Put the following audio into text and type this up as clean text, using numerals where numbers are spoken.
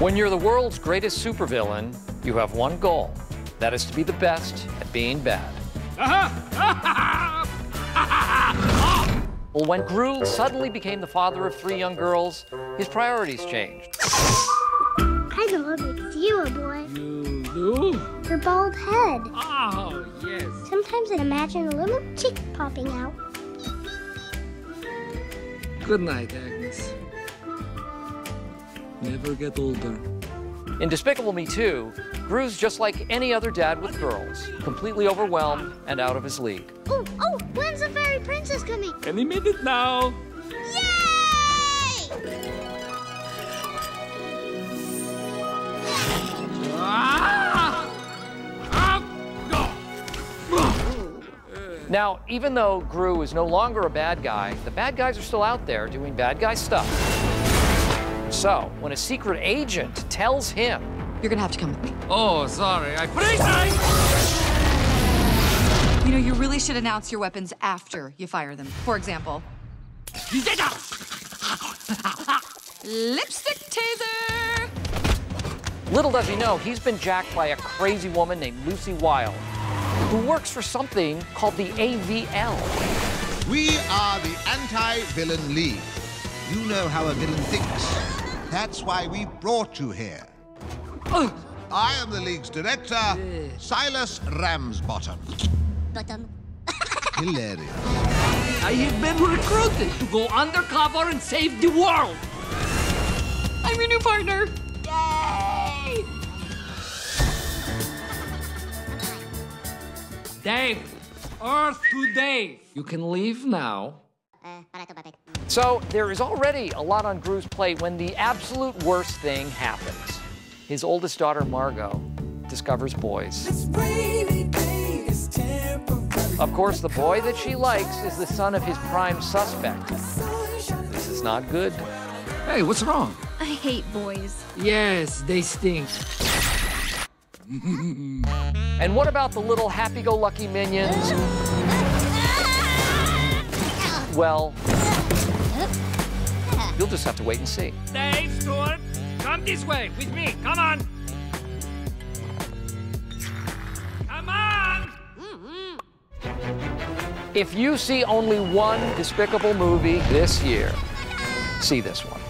When you're the world's greatest supervillain, you have one goal. That is to be the best at being bad. Well, when Gru suddenly became the father of 3 young girls, his priorities changed. I know what makes you a boy. You do? Your bald head. Oh, yes. Sometimes I imagine a little chick popping out. Good night, Agnes. Never get older. In Despicable Me 2, Gru's just like any other dad with girls, completely overwhelmed and out of his league. Oh, when's the fairy princess coming? Any minute now. Yay! Now, even though Gru is no longer a bad guy, the bad guys are still out there doing bad guy stuff. So, when a secret agent tells him, "You're gonna have to come with me." Oh, sorry. I freeze. You know, you really should announce your weapons after you fire them. For example, lipstick taser! little does he know he's been jacked by a crazy woman named Lucy Wilde, who works for something called the AVL. We are the Anti-Villain League. You know how a villain thinks. That's why we brought you here. I am the League's director, Silas Ramsbottom. Hilarious. I have been recruited to go undercover and save the world. I'm your new partner. Yay! Dave, Earth to Dave. You can leave now. So, there is already a lot on Gru's plate when the absolute worst thing happens. His oldest daughter, Margot, discovers boys. Of course, the boy that she likes is the son of his prime suspect. This is not good. Hey, what's wrong? I hate boys. Yes, they stink. And what about the little happy-go-lucky minions? Well, you'll just have to wait and see. Dave, Stuart, come this way with me. Come on. Come on. If you see only one Despicable movie this year, see this one.